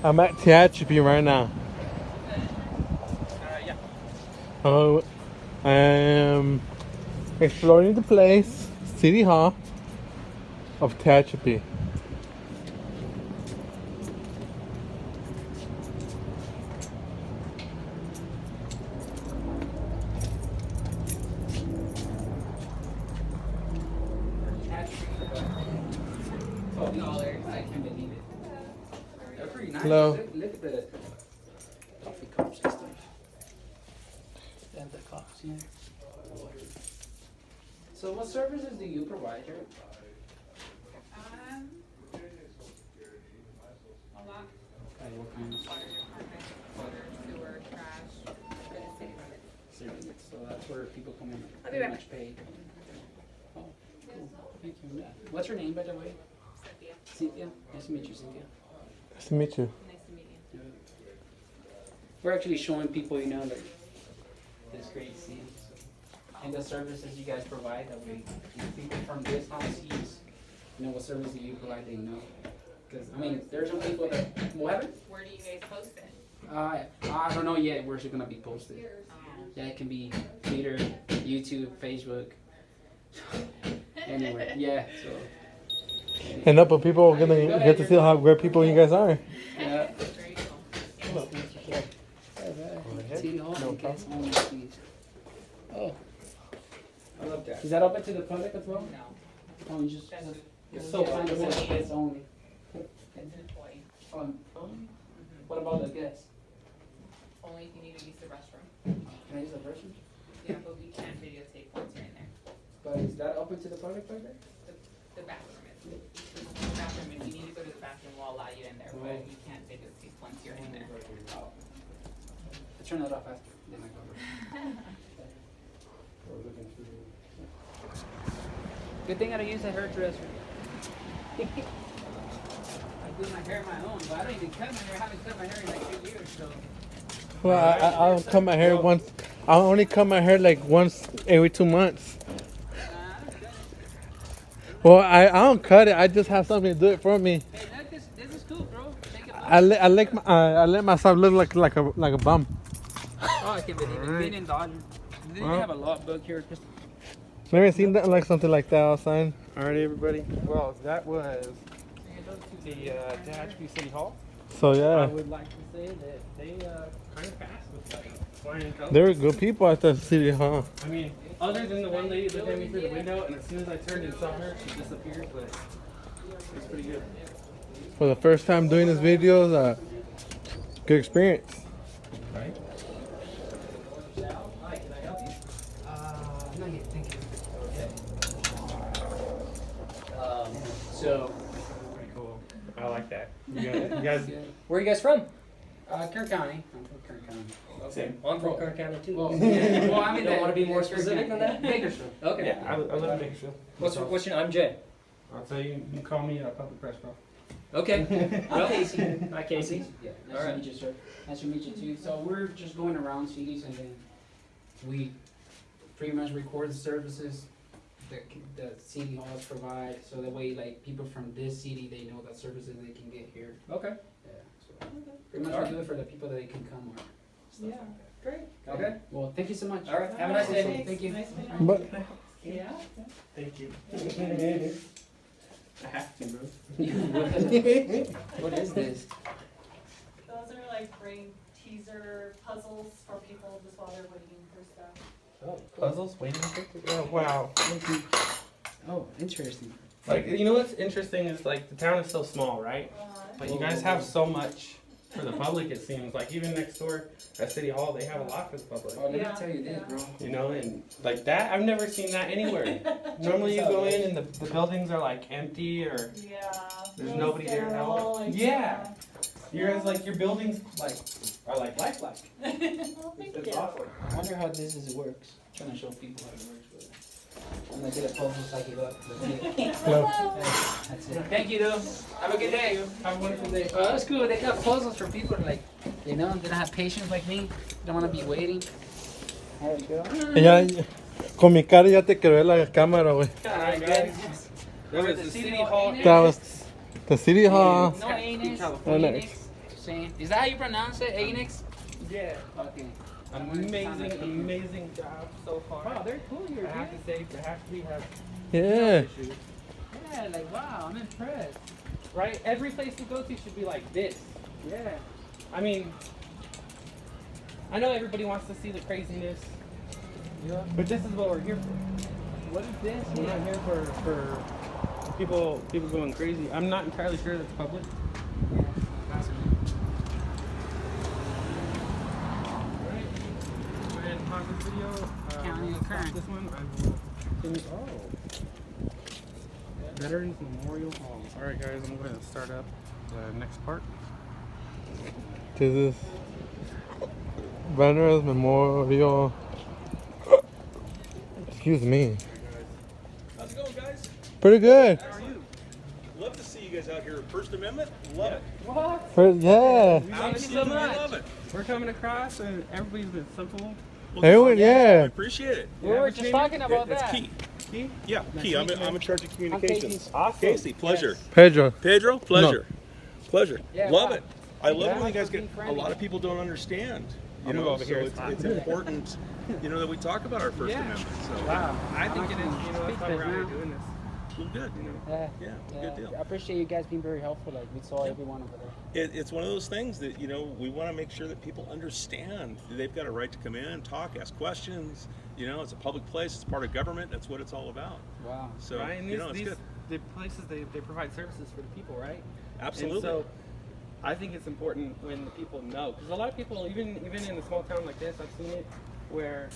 I'm at Tehachapi right now. Yeah. Oh, I am exploring the place, City Hall of Tehachapi. $12. I can't believe it. They're pretty nice. Hello. Look at the coffee cups and stuff. They have the cups here. So what services do you provide here? A lot. Okay, what kind of Water department, water, sewer, trash, for the city limits. services? So that's where people come in I'll be pretty right much pay. Oh, cool. Thank you. What's your name, by the way? Cynthia, Cynthia? Nice to meet you, Cynthia. Nice to meet you. nice to meet you. We're actually showing people, like, this great scene and the services you guys provide. That way, people from this town sees, what services you provide. They know, because there's some people that what? Where do you guys post it? I don't know yet where's it gonna be posted. Yeah, it can be Twitter, YouTube, Facebook. Anyway, yeah. So. And up, but people are gonna get to see how great people you guys are. Yeah. Very cool. City Hall, No okay, problem. only please. Oh, I love that. is that open to the public as well? No, Oh, you just. that's just, It's so fine to say kids only. it's an employee. What about the guests? Only if you need to use the restroom. Can I use the restroom? Yeah, but we can't videotape once you're in there. But is that open to the public right there? The bathroom is. The bathroom, if you need to go to the bathroom, we'll allow you in there, but you can't videotape once you're in there. Oh. I turn that off after. Then I go. Good thing I don't use a hairdresser. I do my hair my own, but I don't even cut my hair. I haven't cut my hair in like 2 years, so. Well, I don't cut my hair once. I only cut my hair like once every 2 months. Well, I don't cut it. I just have something to do it for me. Hey, this is cool, bro. Take it I let myself look like a bum. Oh, I can't believe it. Being in Dodger. They Well. have a lot book here. Just Never seen that like something like that outside. Alright, everybody. Well, that was the Tehachapi City Hall. So I yeah, would like to say that they kind of passed with like flying colors. they were good people at the City Hall. I mean, other than the one lady that came through the window, and as soon as I turned and saw her, she disappeared. But it was pretty good. For the first time doing this video, good experience. Right? Hi, can I help you? Not yet, thank you. So, Pretty cool. I like that. You guys Where are you guys from? Kern County. I'm from Kern County. Okay. Well, I'm from Kern County too. Well, yeah, well, I mean, You don't want to be more Kern specific County. than that? Bakersfield. Okay. yeah, I live in Bakersfield. What's your? I'm Jay. I'll tell you, you can call me a public press bro. Okay. Well, Casey. Hi, Casey. Yeah, nice All to right. meet you, sir. Nice to meet you too. So we're just going around cities and then we pretty much record the services that the city halls provide. So that way, like people from this city, they know that services they can get here. Okay. Yeah. So pretty much we do it for the people that they can come or stuff like that. Great. Okay. Well, thank you so much. All right. Have a nice day. Thank you. But Yeah. Thank you. I have to, bro. What is this? Those are like brain teaser puzzles for people just while they're waiting for stuff. Puzzles waiting for wow. Oh, interesting. Like, you know what's interesting is like the town is so small, right? But you guys have so much for the public, it seems. Like even next door at City Hall, they have a lot for the public. Oh, let me Yeah, tell you this, yeah. bro. You know, and like that, I've never seen that anywhere. Normally you go in and the buildings are like empty or Yeah. there's really nobody there to sterile, help. like, Yeah. Yours like your buildings like are like lifelike. Well, thank It's you. awful. I wonder how works. Trying to show people how it works. But I'm gonna get a puzzle psych it up. That's it. That's it. Thank you, though. Have a good day. Have a wonderful day. Oh, that's cool. They got puzzles for people like, they don't have patience like me. Don't want to be waiting. There you go. ya, con mi cara ya te quedó la cámara, güey. Alright, guys. That was the City Hall. That was the City Hall. No anus. Oh, No nice. anus. saying. Is that how you pronounce it? Annex? Yeah. Okay. Amazing job so far. Wow, they're cool here, I have to say, Tehachapi has Yeah. issues. Yeah, like wow, I'm impressed. Right? Every place you go to should be like this. Yeah. I mean, I know everybody wants to see the craziness, but this is what we're here for. What is this? We're not here for people going crazy. I'm not entirely sure that's public. Yeah, fascinating. Right. Go ahead and pause this video. County We'll occurrence. stop this one. I will finish. Oh. Veterans Memorial Hall. All right, guys, I'm going to start up the next part. This is Veterans Memorial. Excuse me. How's it going, guys? Pretty good. How are you? Love to see you guys out here. First Amendment, love it. Yeah. Absolutely love it. We're coming across, and everybody's been simple. Everyone, I yeah. appreciate it. We were just talking about That's that. Key. Key? Yeah, Key. I'm in charge of communications. Casey. Awesome. Casey, pleasure. Pedro. Pedro, pleasure. Pleasure. Yeah, love wow. it. I love Yeah. it when you guys Being get. A friendly. lot of people don't understand. You I'm know, gonna go over so here. it's important. You know that we talk about our First Yeah. Amendment. So Wow. I think it is. You know, that's why we're out here now. doing this. well, good. You know, Yeah. yeah, good deal. I appreciate you guys being very helpful. Like we saw everyone over there. It's one of those things that we want to make sure that people understand they've got a right to come in, talk, ask questions. It's a public place. It's part of government. That's what it's all about. Wow. So Right? And it's good. the places, they provide services for the people, right? Absolutely. And so I think it's important when the people know. Because a lot of people, even in a small town like this, I've seen it, where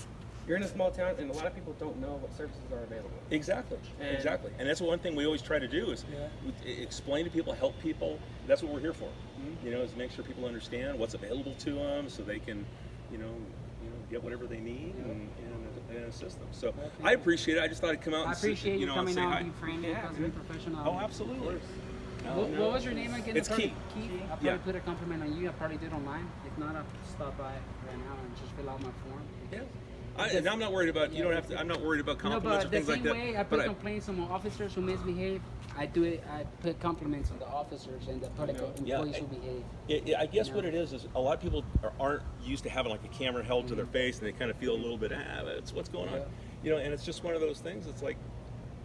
you're in a small town and a lot of people don't know what services are available. Exactly. And- Exactly. And that's one thing we always try to do is explain to people, help people. That's what we're here for. Is make sure people understand what's available to them, so they can, get whatever they need and assist them. So I appreciate it. I just thought I'd come out I and appreciate you and coming say out hi. and being friendly, being professional. Oh, absolutely. What was your name again? It's Key. Keith. I'll probably Yeah. put a compliment on you. I probably do it online. If not, I'll stop by right now and just fill out my form. Yeah. And I'm not worried about. You don't have to. I'm not worried about compliments or but the things like same that. way I But put complaints on officers who misbehave, I put compliments on the officers and the public Yeah, employees who behave. I guess what it is a lot of people aren't used to having like a camera held to their face, and they kind of feel a little bit, that's what's going on. And it's just one of those things. It's like,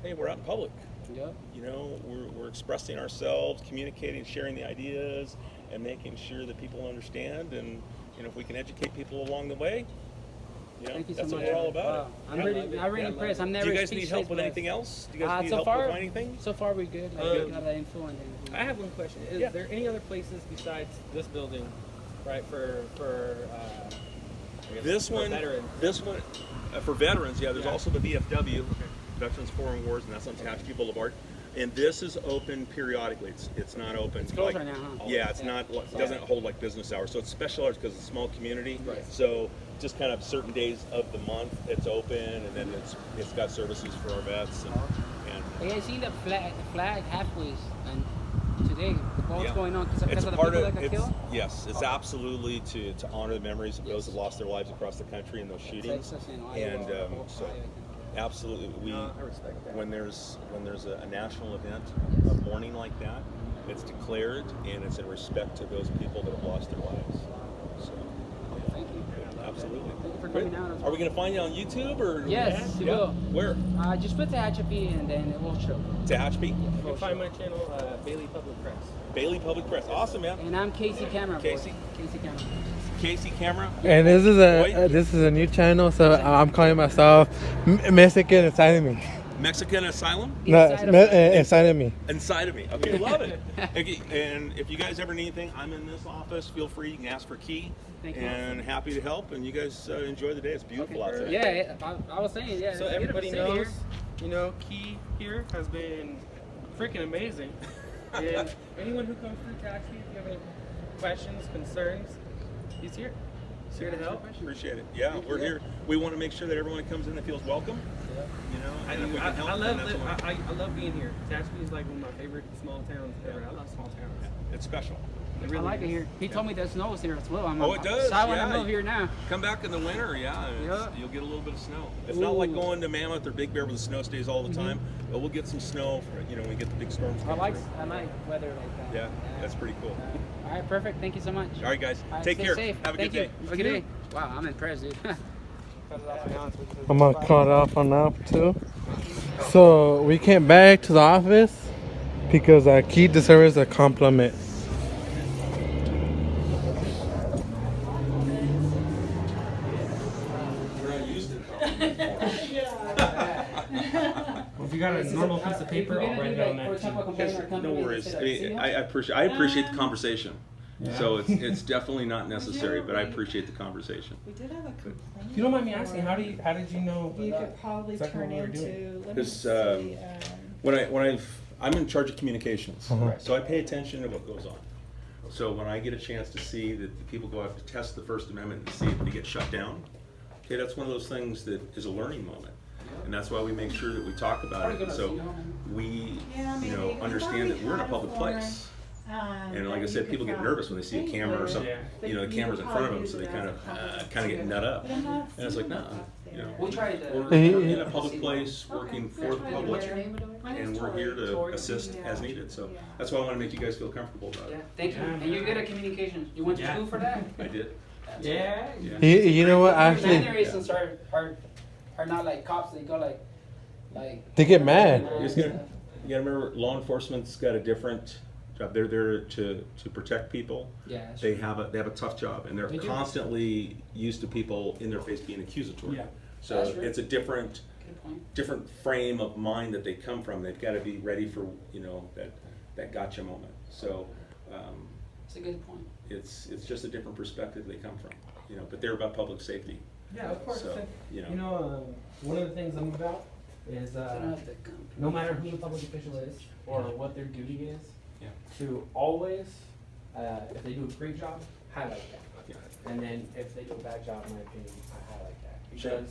hey, we're out in public. Yep. We're expressing ourselves, communicating, sharing the ideas, and making sure that people understand. And if we can educate people along the way, Thank you so that's much. what we're all about. Wow. I'm really impressed. I'm never Do you guys need speechless, help with but- anything else? Do you guys need so help far, with anything? So far, we're good. Like, we got the info and everything. I have one question. Is Yeah. there any other places besides this building, right, for I guess This for one, veterans? For veterans, yeah. There's Yeah. also the VFW, Veterans Foreign Wars, and that's on Tehachapi Boulevard. And this is open periodically. It's not open. It's closed right now, huh? Yeah, it's not. It doesn't hold like business hours. So it's special hours because it's a small community. Right. So just kind of certain days of the month it's open, and then it's got services for our vets. And Hey, I seen the flag halfway, and today the ball's yeah. going on because It's of a the part people of that got it's, killed. yes, it's absolutely to honor the memories of those that lost their lives across the country in those shootings. Texas and Iowa, And both so Iowa. absolutely, I respect that. when there's a national event, a mourning like that, it's declared and it's in respect to those people that have lost their lives. So Thank you. absolutely. Thank you for Great. coming out as Are well. we going to find you on YouTube or? Yes, you Yeah. will. Where? Just put Tehachapi and then it will show. Tehachapi? You can find my channel, Bailey Public Press. Bailey Public Press. Awesome, man. And I'm Casey Camera. Casey? Casey Camera. Casey Camera. And this is a new channel, so I'm calling myself Mexican inside of me. Mexican Asylum? Inside of me. Inside of me. Okay, love it. Okay, and if you guys ever need anything, I'm in this office. Feel free. You can ask for Key. Thank you. And happy to help. And you guys enjoy the day. It's beautiful out there. Yeah, I was saying, yeah. So it's everybody beautiful knows, city Key here has been freaking amazing. And anyone who comes through Taxi, if you have any questions, concerns, he's here. He's here to help. Appreciate it. Yeah, we're here. We want to make sure that everyone that comes in that feels welcome. And if we can help, I then that's what love being here. Tehachapi is like one of my favorite small towns ever. I love small towns. it's special. I really like it is. here. He told me that snows here as well. Oh, it does, So I want to yeah. move here now. Come back in the winter, yeah, Yeah. you'll get a little bit of snow. It's not like Ooh. going to Mammoth or Big Bear where the snow stays all the time, but we'll get some snow for, when we get the big storms I coming like through. weather like that. Yeah, that's pretty cool. All right, perfect. Thank you so much. All right, guys, All right, take stay care. Safe. Have a Thank good day. You. Have a good day. Wow, I'm impressed, dude. I'm gonna cut off on that too. So we came back to the office because Keith deserves a compliment. Well, if you got a normal piece of paper, I'll write it on that too. No worries. I mean, I appreciate the conversation. So it's definitely not necessary, but I appreciate the conversation. We did have a complaint. If you don't mind me asking, how did you know? You could probably exactly turn what we were into, doing? let me This, see, I'm in charge of communications, Uh-huh. so I pay attention to what goes on. So when I get a chance to see that the people go out to test the First Amendment and see if they get shut down, okay, that's one of those things that is a learning moment. And that's why we make sure that we talk about it, and so we, Yeah, maybe. understand that we're in a public place. And like I said, people get nervous when they see a camera or something, the camera's in front of them, so they kind of get nut up. And it's like, no, We'll try to. we're in a public place, working for the public, What's your name? and we're here to assist as needed. So that's why I want to make you guys feel comfortable about Yeah, it. thank you. And you're good at communication. You went to school for that? I did. Yeah. Yeah. You know what? Actually, Generations are not like cops. They go like. they get mad. You gotta remember, law enforcement's got a different job. They're there to protect people. Yeah. They have a tough job, and they're They do. constantly used to people in their face being accusatory. Yeah. So That's right. it's a different Good point. different frame of mind that they come from. They've got to be ready for that gotcha moment. So It's a good point. it's just a different perspective they come from. But they're about public safety. Yeah, of course. So, One of the things I'm about is They don't have to come. no matter who the public official is or what their duty is, Yeah. to always, if they do a great job, highlight that. Yeah. And then if they do a bad job, in my opinion, I highlight that. Sure. Because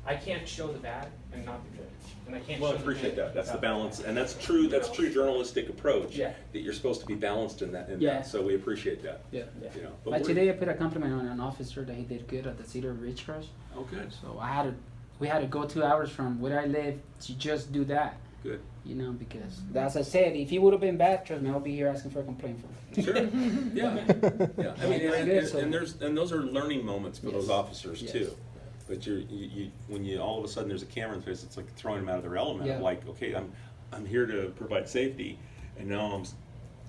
I can't show the bad and not the good. And I can't Well, I show the appreciate good that. That's the without balance, bad. and that's true. That's true journalistic approach. Yeah. That you're supposed to be balanced in that. Yeah. So we appreciate that. Yeah. Yeah. But Like we're- today, I put a compliment on an officer that he did good at the Cedar Ridge Cross. Oh, good. So we had to go 2 hours from where I live to just do that. Good. Because as I said, if he would have been bad, trust me, I'll be here asking for a complaint for him. Sure. Yeah. Yeah. I mean, Very good, so- and those are learning moments for those Yes. officers Yes. too. But when you all of a sudden there's a camera in the face, it's like throwing them out of their element. Yeah. Like, okay, I'm here to provide safety, and now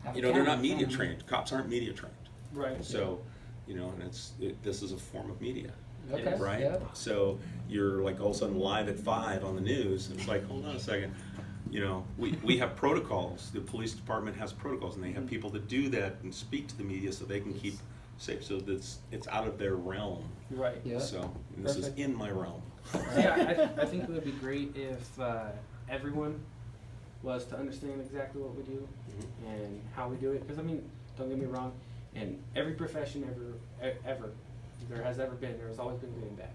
Have a they're camera not in media front of him. trained. Cops aren't media trained. Right. So, and this is a form of media. Okay. Right? Yep. So you're like all of a sudden live at 5 on the news, and it's like, hold on a second. We have protocols. The police department has protocols, and they have people that do that and speak to the media so they can keep safe. So that's it's out of their realm. Right. Yeah. So and this Perfect. is in my realm. Yeah, I think it would be great if everyone was to understand exactly what we do and how we do it. Because don't get me wrong, in every profession ever there has always been good and bad.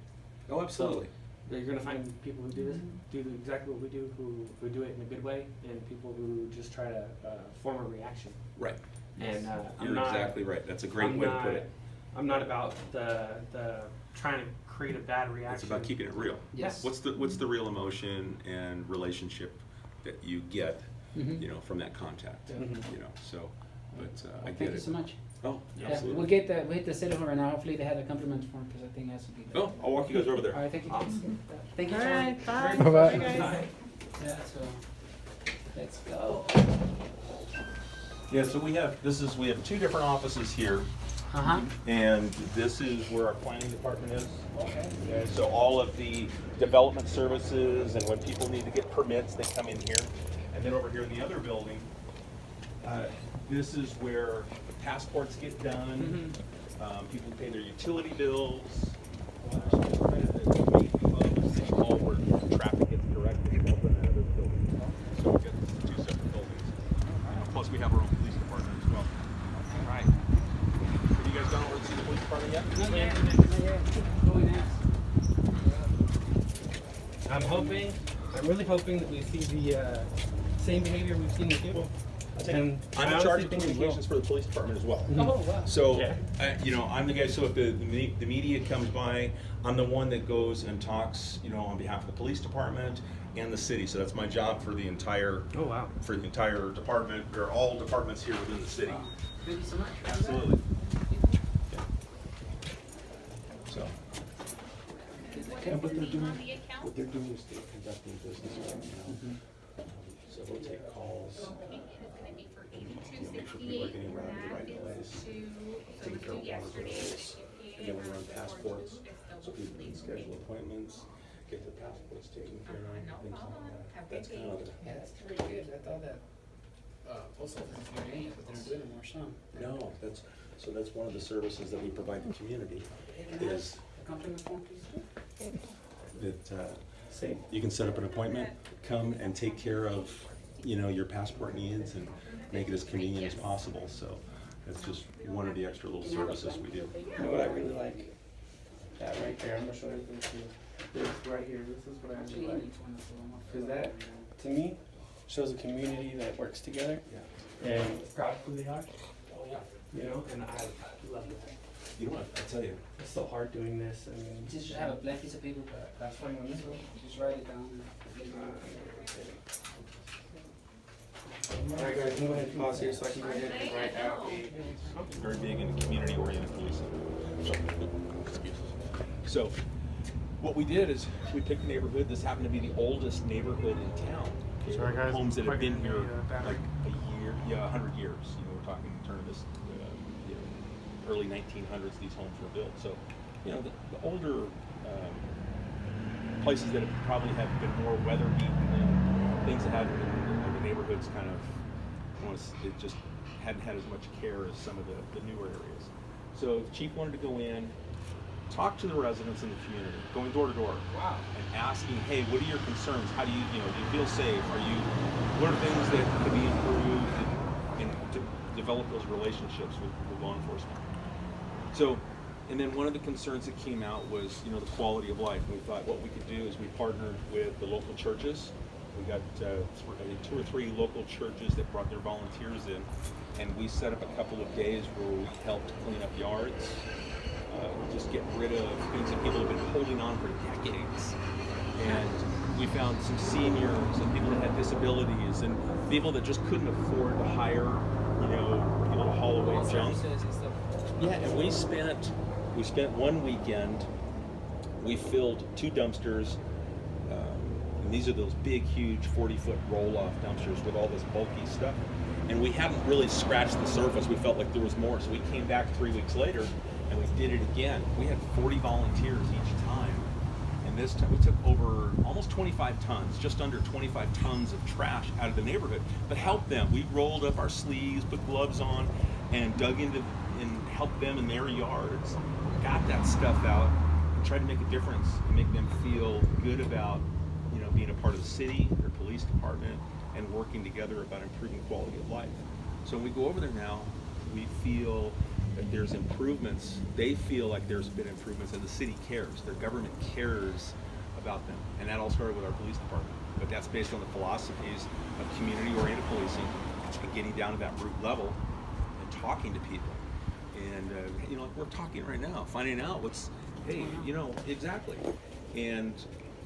Oh, absolutely. You're gonna find people who do exactly what we do, who do it in a good way, and people who just try to form a reaction. Right. And You're exactly right. That's a great way to put it. I'm not about the trying to create a bad reaction. It's about keeping it real. Yes. What's the real emotion and relationship that you get, from that contact? So, but I get Thank you it. so much. Oh, Yeah, absolutely. we'll hit the City Hall right now. Hopefully they have a compliment for him because I think it has to be there. Oh, I'll walk you guys over there. All right, thank you. Thank you. All Charlie. right, bye. Bye-bye. Bye, guys. Yeah, so let's go. Yeah, so we have 2 different offices here, and this is where our planning department is. Okay. So all of the development services, and when people need to get permits, they come in here. And then over here in the other building, this is where passports get done. People pay their utility bills. City Hall where traffic gets directed over in that other building. So we get 2 separate buildings. Plus we have our own police department as well. All right. Have you guys gone over to see the police department yet? Not yet. Not yet. Going next. I'm really hoping that we see the same behavior we've seen with you. And I'm in charge of communications for the police department as well. Oh, wow. So, Yeah. I'm the guy, so if the media comes by, I'm the one that goes and talks, on behalf of the police department and the city. So that's my job for the entire, Oh, wow. for the entire department, or all departments here within the city. Wow. Thank you so much. Absolutely. Yeah. So, What is the name on the account? What they're doing is they're conducting business right now. So they'll take calls, Okay, and it's gonna be for make sure people are 8268. getting around to the right That place, is to, so taking it's care due of water yesterday, bills. And then we run passports, so people can schedule appointments, get their passports taken care of, No things like problem. that. Have a That's good kind of day. Yeah, that's pretty good. I thought that post office was doing it, but they're doing it more some. no, that's one of the services that we provide the community, is Company phone, please. that, you can set up an appointment, come and take care of, your passport needs and make it as convenient as possible, so that's just one of the extra little services we do. You know what I really like? That right there, I'm gonna show everybody too. This right here, this is what I Actually, really like. each one is a little more. Cause that, to me, shows a community that works together and proud of who they are. Oh, yeah. And I love that. You know what, I tell you, It's so hard doing this, I mean. Just have a blank piece of paper, but That's fine on this one. just write it down. Alright guys, I'm gonna go ahead and pause here so I can go ahead and write out a. very big into community-oriented policing. So, what we did is we picked a neighborhood. This happened to be the oldest neighborhood in town. Sorry, guys. Homes that have been Plugging here in the battery. like a year, 100 years. We're talking turn of this, early 1900s. These homes were built. So, the older places that have probably have been more weather beaten and things that had the neighborhoods kind of, it just hadn't had as much care as some of the newer areas. So the chief wanted to go in, talk to the residents in the community, going door to door. Wow. And asking, hey, what are your concerns? How do you, do you feel safe? What are things that could be improved, and to develop those relationships with law enforcement? So, and then one of the concerns that came out was, the quality of life. We thought what we could do is we partnered with the local churches. We got 2 or 3 local churches that brought their volunteers in, and we set up a couple of days where we helped clean up yards, just get rid of things that people have been holding on for decades. And we found some seniors and people that had disabilities and people that just couldn't afford to hire, people to haul away All junk. services and stuff. Yeah, and we spent one weekend. We filled 2 dumpsters. And these are those big, huge 40-foot roll-off dumpsters with all this bulky stuff. And we hadn't really scratched the surface. We felt like there was more. So we came back 3 weeks later and we did it again. We had 40 volunteers each time. And this time we took over almost 25 tons, just under 25 tons of trash out of the neighborhood, but helped them. We rolled up our sleeves, put gloves on, and dug into and helped them in their yards, got that stuff out, and tried to make a difference and make them feel good about being a part of the city, their police department, and working together about improving quality of life. So when we go over there now, we feel that there's improvements. They feel like there's been improvements, and the city cares. Their government cares about them, and that all started with our police department. But that's based on the philosophies of community-oriented policing and getting down to that root level and talking to people. And like we're talking right now, finding out exactly, and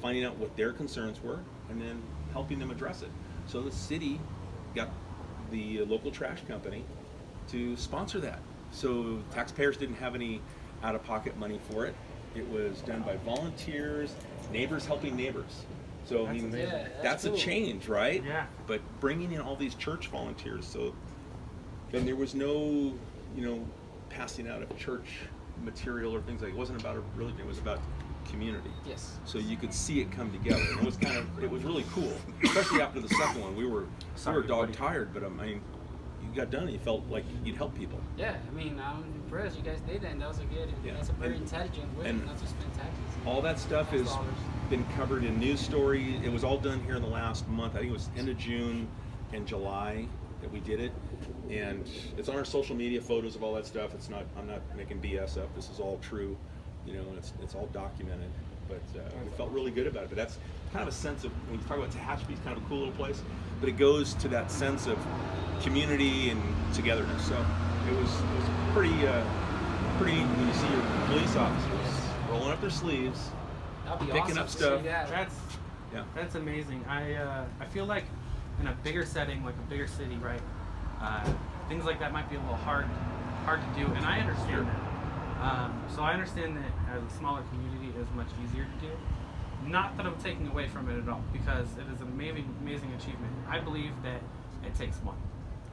finding out what their concerns were, and then helping them address it. So the city got the local trash company to sponsor that. So taxpayers didn't have any out-of-pocket money for it. It was done by volunteers, neighbors helping neighbors. So That's amazing. Yeah, that's cool. a change, right? Yeah. But bringing in all these church volunteers, so then there was no, passing out of church material or things like. It wasn't about a religion. It was about community. Yes. So you could see it come together. And it was really cool, especially after the second one. We were dog tired, but you got done and you felt like you'd help people. Yeah, I'm impressed. You guys did that, and that was a good. Yeah. That's a very And- intelligent way, and not to spend taxes. All that stuff has Dollars. been covered in news stories. It was all done here in the last month. I think it was end of June and July that we did it. And it's on our social media, photos of all that stuff. I'm not making BS up. This is all true, and it's all documented. But we felt really good about it. But that's kind of a sense of, when you talk about Tehachapi, it's kind of a cool little place, but it goes to that sense of community and togetherness. So it was pretty neat when you see your police officers rolling up their sleeves, That'd be picking awesome up to stuff. see that. Yeah. That's amazing. I feel like in a bigger setting, like a bigger city, right? Things like that might be a little hard to do, and I understand that. So I understand that as a smaller community, it is much easier to do. Not that I'm taking away from it at all, because it is an amazing achievement. I believe that it takes one,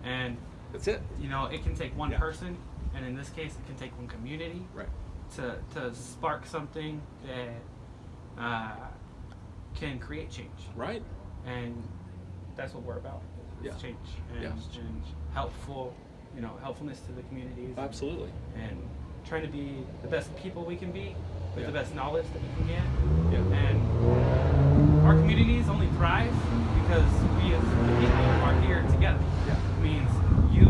and That's it. you know, it can take one Yeah. person, and in this case, it can take one community Right. to spark something that can create change. Right. And that's what we're about. Is Yeah. change and, Yeah. and helpfulness to the communities. Absolutely. And trying to be the best people we can be with Yeah. the best knowledge that we can get. Yeah. And our communities only thrive because we as the people are here together. Yeah. It means you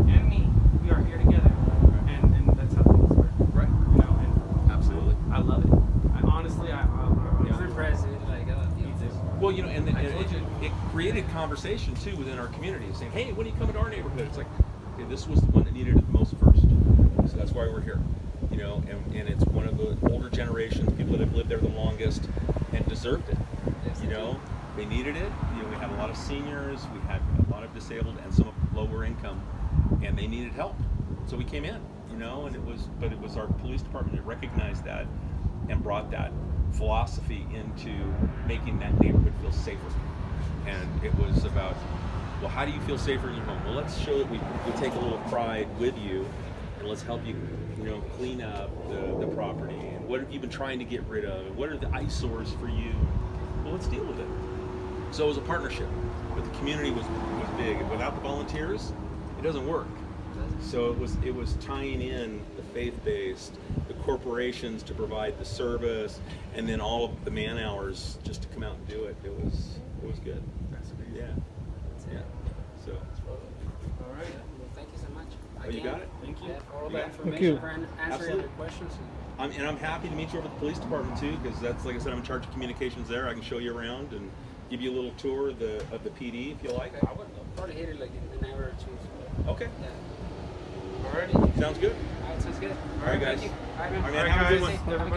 and me, we are here together. And that's how things work. Right. You know, and Absolutely. I love it. Honestly, I'm impressed, dude. Like, Me too. Well, you know, and it created conversation too within our community, saying, "Hey, when are you coming to our neighborhood?" It's like, okay, this was the one that needed it the most first, so that's why we're here. You know, and it's one of the older generations, people that have lived there the longest, and deserved it. You know, they needed it. You know, we had a lot of seniors, we had a lot of disabled, and some lower income, and they needed help. So we came in. You know, and it was our police department that recognized that and brought that philosophy into making that neighborhood feel safer. And it was about, well, how do you feel safer in your home? Well, let's show that we take a little pride with you, and let's help you, you know, clean up the property. And what have you been trying to get rid of? And what are the eyesores for you? Well, let's deal with it. So it was a partnership, but the community was big. And without the volunteers, it doesn't work. So it was tying in the faith-based, the corporations to provide the service, and then all of the man hours just to come out and do it. It was good. That's amazing. Yeah. Yeah. So. All right. Well, thank you so much. Oh, you got it? Thank you. For all You the got it. information, you. for answering Absolutely. other questions. I'm happy to meet you over at the police department too, because that's, like I said, I'm in charge of communications there. I can show you around and give you a little tour of the PD if you like. Okay, I would probably hit it like in an hour or two. Okay. Yeah. Alrighty. Sounds good. All right, sounds good. All right, guys. Thank you. All right, man. All right, man. Have a good one. Have a good